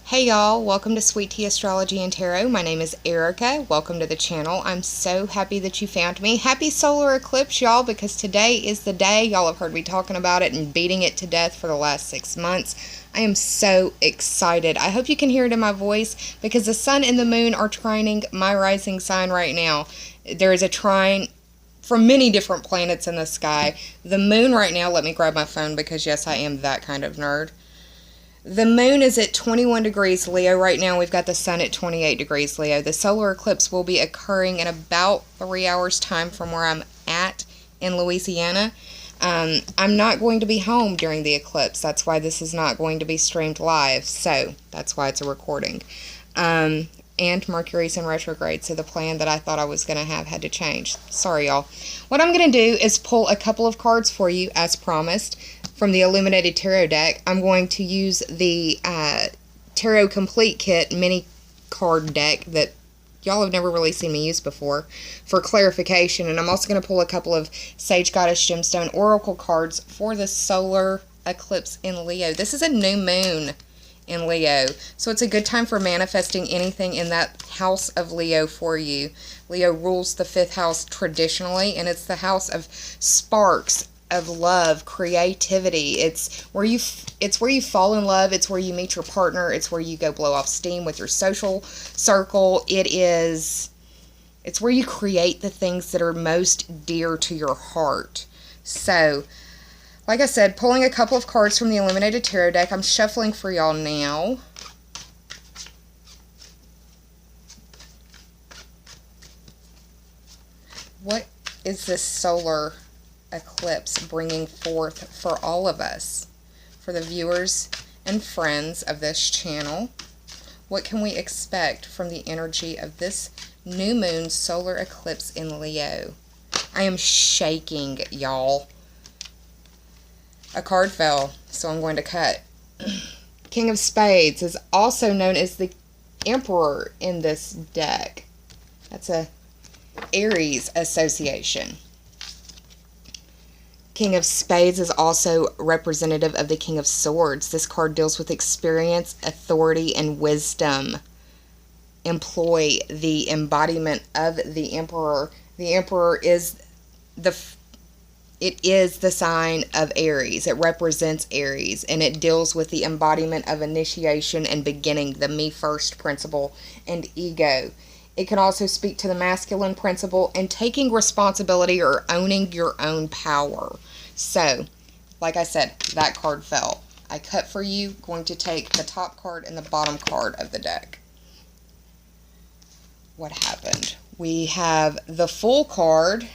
Hey y'all, welcome to Sweet Tea Astrology and Tarot. My name is Erica. Welcome to the channel. I'm so happy that you found me. Happy solar eclipse, y'all, because today is the day. Y'all have heard me talking about it and beating it to death for the last 6 months. I am so excited. I hope you can hear it in my voice because the sun and the moon are trining my rising sign right now. There is a trine from many different planets in the sky. The moon right now, let me grab my phone because yes, I am that kind of nerd. The moon is at 21 degrees Leo right now. We've got the sun at 28 degrees Leo. The solar eclipse will be occurring in about 3 hours time from where I'm at in Louisiana. I'm not going to be home during the eclipse. That's why this is not going to be streamed live. So that's why it's a recording. And Mercury's in retrograde, so the plan that I thought I was going to have had to change. Sorry, y'all. What I'm going to do is pull a couple of cards for you, as promised, from the Illuminated Tarot deck. I'm going to use the Tarot Complete Kit mini card deck that y'all have never really seen me use before for clarification, and I'm also going to pull a couple of Sage Goddess Gemstone Oracle cards for the solar eclipse in Leo. This is a new moon in Leo, so it's a good time for manifesting anything in that house of Leo for you. Leo rules the 5th house traditionally, and it's the house of sparks, of love, creativity. It's where you fall in love. It's where you meet your partner. It's where you go blow off steam with your social circle. It's where you create the things that are most dear to your heart. So, like I said, pulling a couple of cards from the Illuminated Tarot deck. I'm shuffling for y'all now. What is this solar eclipse bringing forth for all of us? For the viewers and friends of this channel, what can we expect from the energy of this new moon solar eclipse in Leo? I am shaking, y'all. A card fell, so I'm going to cut. King of Spades is also known as the Emperor in this deck. That's a Aries association. King of Spades is also representative of the King of Swords. This card deals with experience, authority, and wisdom. Employ the embodiment of the Emperor. The Emperor is the sign of Aries. It represents Aries, and it deals with the embodiment of initiation and beginning, the me first principle, and ego. It can also speak to the masculine principle and taking responsibility or owning your own power. So, like I said, that card fell. I cut for you, going to take the top card and the bottom card of the deck. What happened? We have the Fool card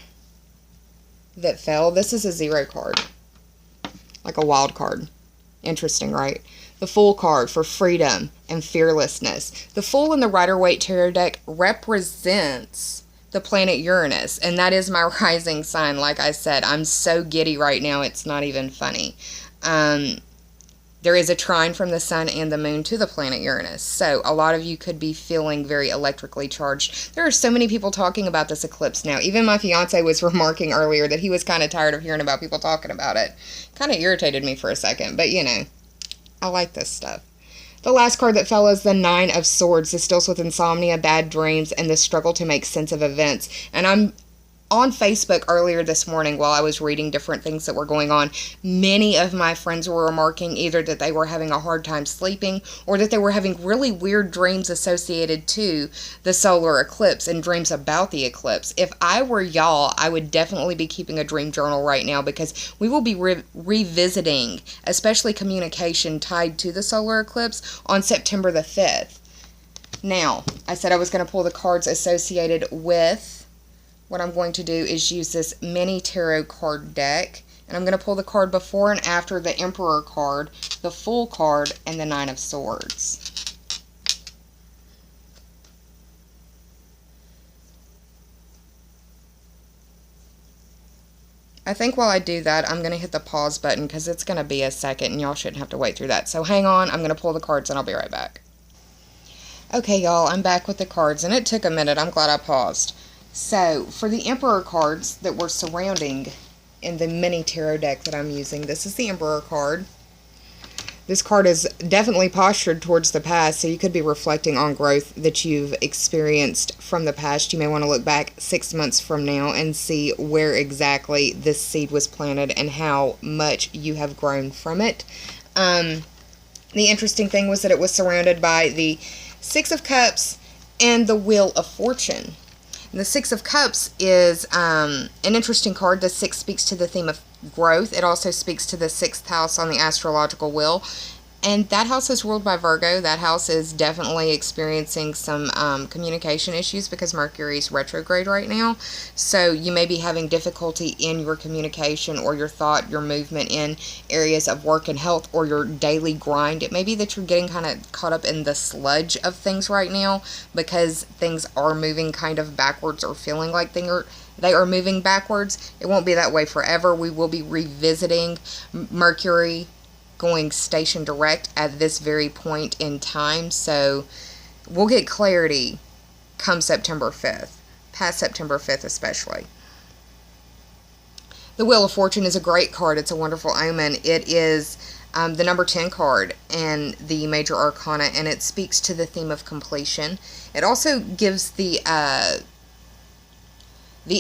that fell. This is a 0 card, like a wild card. Interesting, right? The Fool card for freedom and fearlessness. The Fool in the Rider-Waite Tarot deck represents the planet Uranus, and that is my rising sign. Like I said, I'm so giddy right now, it's not even funny. There is a trine from the sun and the moon to the planet Uranus, so a lot of you could be feeling very electrically charged. There are so many people talking about this eclipse now. Even my fiance was remarking earlier that he was kind of tired of hearing about people talking about it. Kind of irritated me for a second, but you know, I like this stuff. The last card that fell is the 9 of Swords. This deals with insomnia, bad dreams, and the struggle to make sense of events. And I'm on Facebook earlier this morning while I was reading different things that were going on. Many of my friends were remarking either that they were having a hard time sleeping or that they were having really weird dreams associated to the solar eclipse and dreams about the eclipse. If I were y'all, I would definitely be keeping a dream journal right now because we will be revisiting, especially communication tied to the solar eclipse on September the 5th. Now, I said I was going to pull the cards associated with. What I'm going to do is use this mini tarot card deck, and I'm going to pull the card before and after the Emperor card, the Fool card, and the 9 of Swords. I think while I do that, I'm going to hit the pause button because it's going to be a second, and y'all shouldn't have to wait through that. So hang on, I'm going to pull the cards, and I'll be right back. Okay, y'all, I'm back with the cards, and it took a minute. I'm glad I paused. So, for the Emperor cards that were surrounding in the mini tarot deck that I'm using, this is the Emperor card. This card is definitely postured towards the past, so you could be reflecting on growth that you've experienced from the past. You may want to look back 6 months from now and see where exactly this seed was planted and how much you have grown from it. The interesting thing was that it was surrounded by the Six of Cups and the Wheel of Fortune. And the Six of Cups is an interesting card. The six speaks to the theme of growth. It also speaks to the sixth house on the astrological wheel. And that house is ruled by Virgo. That house is definitely experiencing some communication issues because Mercury is retrograde right now. So you may be having difficulty in your communication or your thought, your movement in areas of work and health or your daily grind. It may be that you're getting kind of caught up in the sludge of things right now because things are moving kind of backwards or feeling like they are moving backwards. It won't be that way forever. We will be revisiting Mercury going station direct at this very point in time, so we'll get clarity come September 5th, past September 5th especially. The Wheel of Fortune is a great card. It's a wonderful omen. It is the number 10 card in the Major Arcana, and it speaks to the theme of completion. It also gives the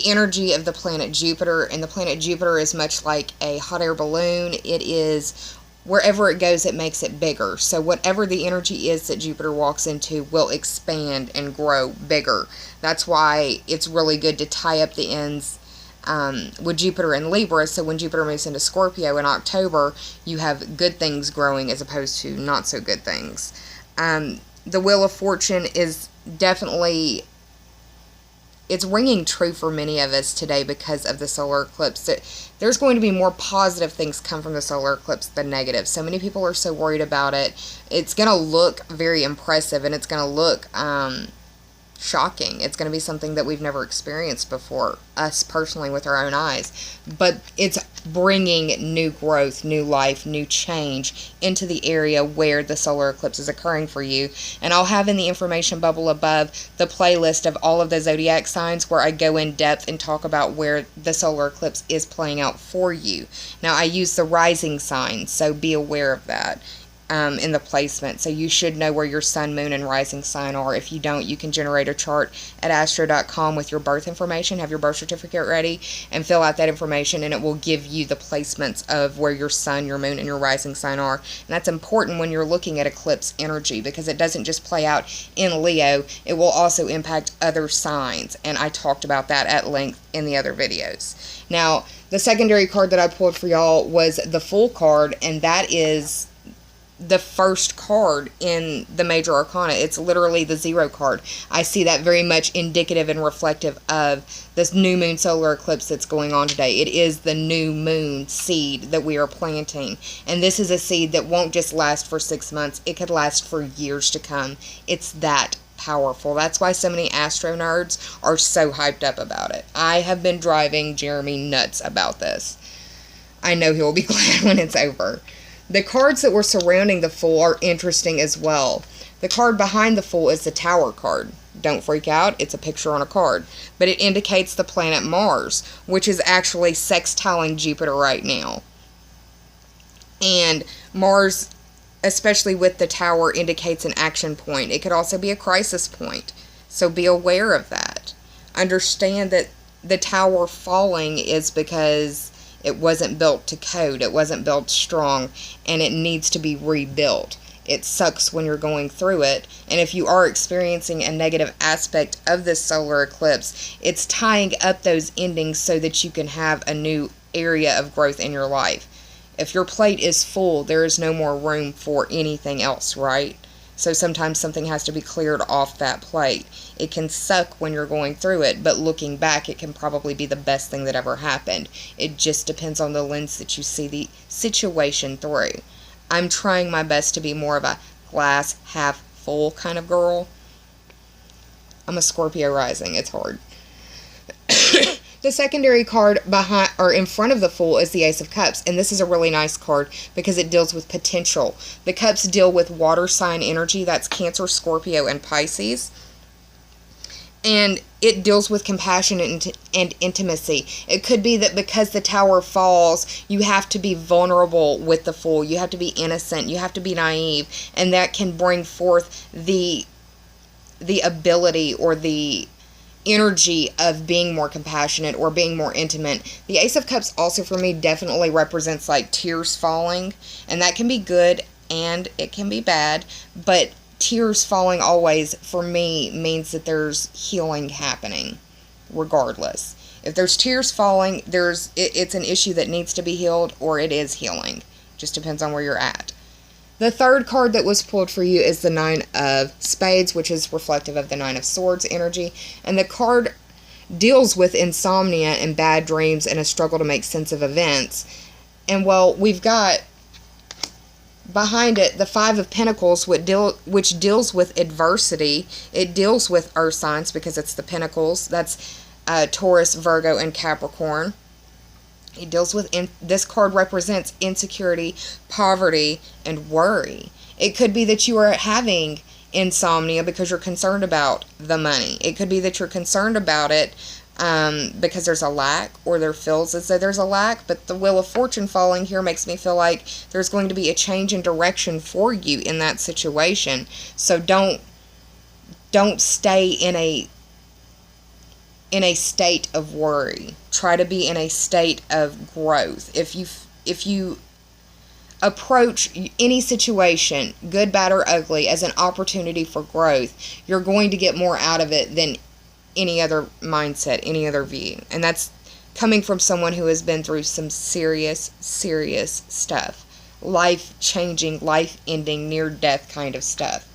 energy of the planet Jupiter, and the planet Jupiter is much like a hot air balloon. It is wherever it goes, it makes it bigger. So whatever the energy is that Jupiter walks into will expand and grow bigger. That's why it's really good to tie up the ends with Jupiter and Libra. So when Jupiter moves into Scorpio in October, you have good things growing as opposed to not so good things. The Wheel of Fortune is definitely... it's ringing true for many of us today because of the solar eclipse. There's going to be more positive things come from the solar eclipse than negative. So many people are so worried about it. It's going to look very impressive, and it's going to look shocking. It's going to be something that we've never experienced before, us personally with our own eyes. But it's bringing new growth, new life, new change into the area where the solar eclipse is occurring for you. And I'll have in the information bubble above the playlist of all of the zodiac signs where I go in depth and talk about where the solar eclipse is playing out for you. Now, I use the rising signs, so be aware of that. In the placement, so you should know where your sun, moon, and rising sign are. If you don't, you can generate a chart at astro.com with your birth information, have your birth certificate ready, and fill out that information, and it will give you the placements of where your sun, your moon, and your rising sign are. And that's important when you're looking at eclipse energy because it doesn't just play out in Leo, it will also impact other signs, and I talked about that at length in the other videos. Now, the secondary card that I pulled for y'all was the Fool card, and that is the first card in the Major Arcana. It's literally the 0 card. I see that very much indicative and reflective of this new moon solar eclipse that's going on today. It is the new moon seed that we are planting. And this is a seed that won't just last for 6 months. It could last for years to come. It's that powerful. That's why so many astro nerds are so hyped up about it. I have been driving Jeremy nuts about this. I know he'll be glad when it's over. The cards that were surrounding the Fool are interesting as well. The card behind the Fool is the Tower card. Don't freak out, it's a picture on a card. But it indicates the planet Mars, which is actually sextiling Jupiter right now. And Mars, especially with the Tower, indicates an action point. It could also be a crisis point. So be aware of that. Understand that the Tower falling is because it wasn't built to code, it wasn't built strong, and it needs to be rebuilt. It sucks when you're going through it, and if you are experiencing a negative aspect of this solar eclipse, it's tying up those endings so that you can have a new area of growth in your life. If your plate is full, there is no more room for anything else, right? So sometimes something has to be cleared off that plate. It can suck when you're going through it, but looking back, it can probably be the best thing that ever happened. It just depends on the lens that you see the situation through. I'm trying my best to be more of a glass half full kind of girl. I'm a Scorpio rising. It's hard. The secondary card behind or in front of the Fool is the Ace of Cups, and this is a really nice card because it deals with potential. The Cups deal with water sign energy. That's Cancer, Scorpio, and Pisces. And it deals with compassion and intimacy. It could be that because the tower falls, you have to be vulnerable with the Fool. You have to be innocent. You have to be naive. And that can bring forth the ability or the energy of being more compassionate or being more intimate. The Ace of Cups also for me definitely represents like tears falling. And that can be good and it can be bad. But tears falling always, for me, means that there's healing happening, regardless. If there's tears falling, it's an issue that needs to be healed, or it is healing. Just depends on where you're at. The third card that was pulled for you is the Nine of Spades, which is reflective of the Nine of Swords energy. And the card deals with insomnia and bad dreams and a struggle to make sense of events. And, well, we've got behind it the Five of Pentacles, which deals with adversity. It deals with earth signs because it's the Pentacles. That's Taurus, Virgo, and Capricorn. It deals with, this card represents insecurity, poverty, and worry. It could be that you are having insomnia because you're concerned about the money. It could be that you're concerned about it because there's a lack, or there feels as though there's a lack. But the Wheel of Fortune falling here makes me feel like there's going to be a change in direction for you in that situation. So don't stay in a state of worry. Try to be in a state of growth. If you approach any situation, good, bad, or ugly, as an opportunity for growth, you're going to get more out of it than any other mindset, any other view. And that's coming from someone who has been through some serious stuff. Life-changing, life-ending, near-death kind of stuff.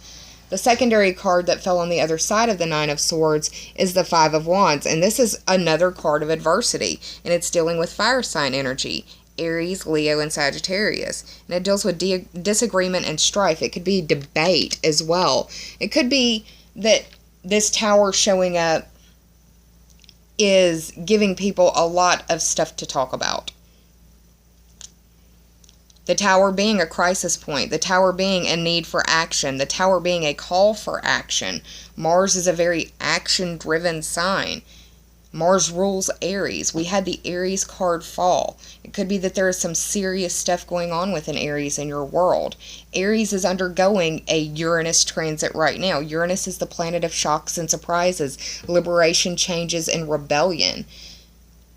The secondary card that fell on the other side of the Nine of Swords is the Five of Wands. And this is another card of adversity. And it's dealing with fire sign energy. Aries, Leo, and Sagittarius. And it deals with disagreement and strife. It could be debate as well. It could be that this tower showing up is giving people a lot of stuff to talk about. The tower being a crisis point. The tower being a need for action. The tower being a call for action. Mars is a very action-driven sign. Mars rules Aries. We had the Aries card fall. It could be that there is some serious stuff going on with an Aries in your world. Aries is undergoing a Uranus transit right now. Uranus is the planet of shocks and surprises, liberation, changes, and rebellion.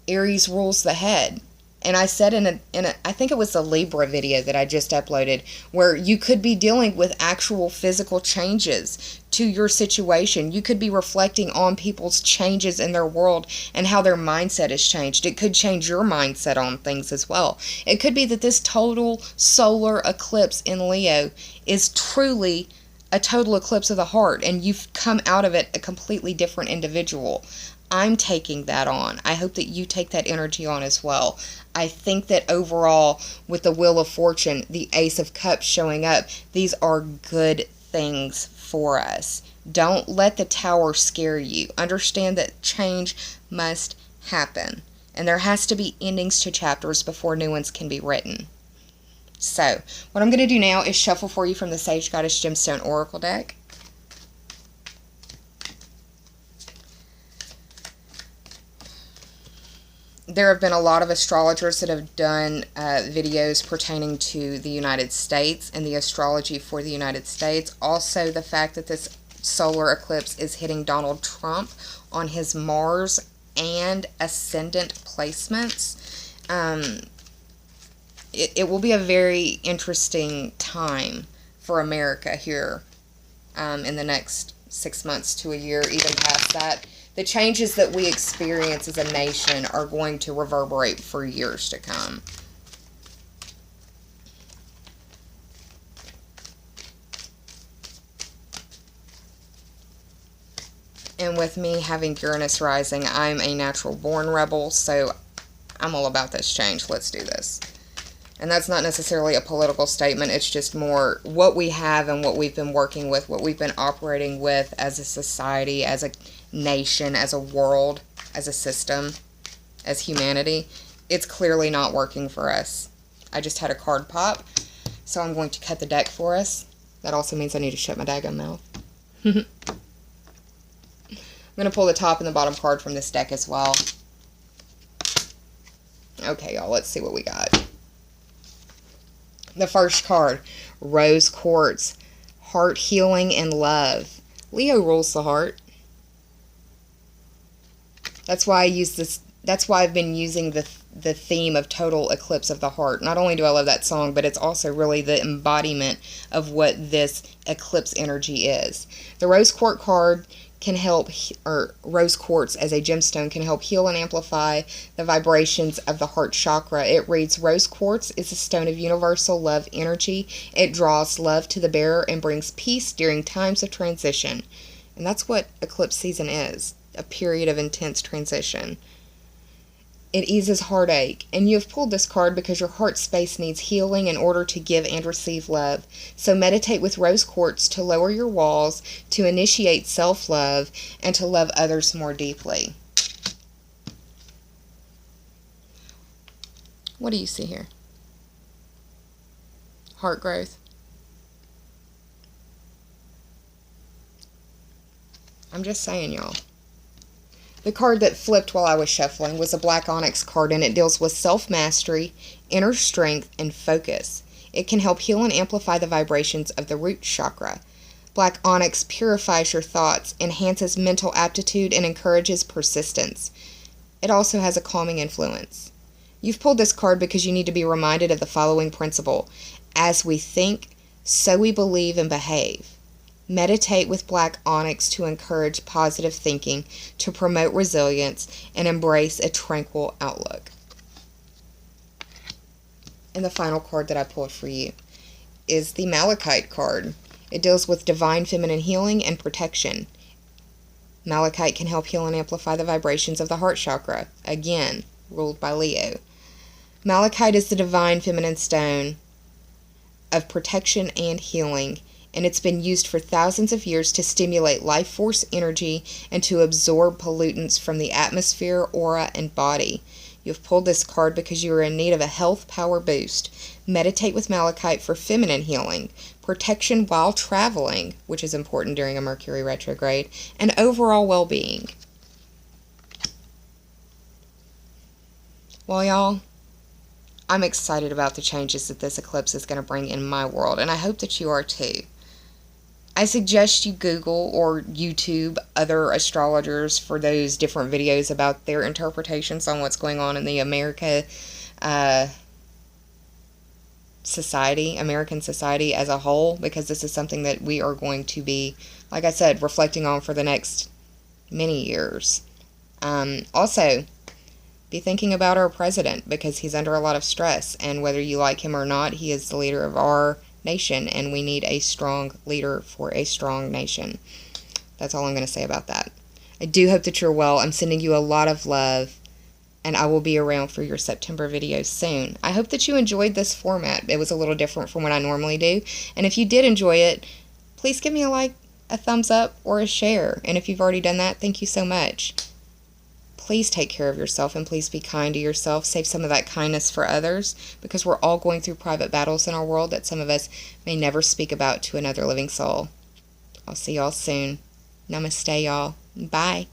Aries rules the head. And I said in a I think it was the Libra video that I just uploaded, where you could be dealing with actual physical changes to your situation. You could be reflecting on people's changes in their world and how their mindset has changed. It could change your mindset on things as well. It could be that this total solar eclipse in Leo is truly a total eclipse of the heart, and you've come out of it a completely different individual. I'm taking that on. I hope that you take that energy on as well. I think that overall, with the Wheel of Fortune, the Ace of Cups showing up, these are good things for us. Don't let the tower scare you. Understand that change must happen. And there has to be endings to chapters before new ones can be written. So, what I'm going to do now is shuffle for you from the Sage Goddess Gemstone Oracle deck. There have been a lot of astrologers that have done videos pertaining to the United States and the astrology for the United States. Also, the fact that this solar eclipse is hitting Donald Trump on his Mars and ascendant placements. It will be a very interesting time for America here in the next 6 months to a year, even past that. The changes that we experience as a nation are going to reverberate for years to come. And with me having Uranus rising, I'm a natural born rebel, so I'm all about this change. Let's do this. And that's not necessarily a political statement. It's just more what we have and what we've been working with, what we've been operating with as a society, as a nation, as a world, as a system, as humanity. It's clearly not working for us. I just had a card pop, so I'm going to cut the deck for us. That also means I need to shut my daggone mouth. going to pull the top and the bottom card from this deck as well. Okay, y'all, let's see what we got. The first card, Rose Quartz, heart healing and love. Leo rules the heart. That's why I use this. That's why I've been using the theme of total eclipse of the heart. Not only do I love that song, but it's also really the embodiment of what this eclipse energy is. The Rose Quartz card can help, or Rose Quartz as a gemstone can help heal and amplify the vibrations of the heart chakra. It reads, Rose Quartz is a stone of universal love energy. It draws love to the bearer and brings peace during times of transition. And that's what eclipse season is, a period of intense transition. It eases heartache, and you have pulled this card because your heart space needs healing in order to give and receive love. So meditate with Rose Quartz to lower your walls, to initiate self-love, and to love others more deeply. What do you see here? Heart growth. I'm just saying, y'all. The card that flipped while I was shuffling was a black onyx card, and it deals with self-mastery, inner strength, and focus. It can help heal and amplify the vibrations of the root chakra. Black onyx purifies your thoughts, enhances mental aptitude, and encourages persistence. It also has a calming influence. You've pulled this card because you need to be reminded of the following principle. As we think, so we believe and behave. Meditate with black onyx to encourage positive thinking, to promote resilience, and embrace a tranquil outlook. And the final card that I pulled for you is the Malachite card. It deals with divine feminine healing and protection. Malachite can help heal and amplify the vibrations of the heart chakra, again, ruled by Leo. Malachite is the divine feminine stone of protection and healing, and it's been used for thousands of years to stimulate life force energy and to absorb pollutants from the atmosphere, aura, and body. You've pulled this card because you are in need of a health power boost. Meditate with Malachite for feminine healing, protection while traveling, which is important during a Mercury retrograde, and overall well-being. Well, y'all, I'm excited about the changes that this eclipse is going to bring in my world, and I hope that you are too. I suggest you Google or YouTube other astrologers for those different videos about their interpretations on what's going on in the American society as a whole, because this is something that we are going to be, like I said, reflecting on for the next many years. Also, be thinking about our president, because he's under a lot of stress, and whether you like him or not, he is the leader of our nation, and we need a strong leader for a strong nation. That's all I'm going to say about that. I do hope that you're well. I'm sending you a lot of love, and I will be around for your September videos soon. I hope that you enjoyed this format. It was a little different from what I normally do, and if you did enjoy it, please give me a like, a thumbs up, or a share. And if you've already done that, thank you so much. Please take care of yourself, and please be kind to yourself. Save some of that kindness for others, because we're all going through private battles in our world that some of us may never speak about to another living soul. I'll see y'all soon. Namaste, y'all. Bye.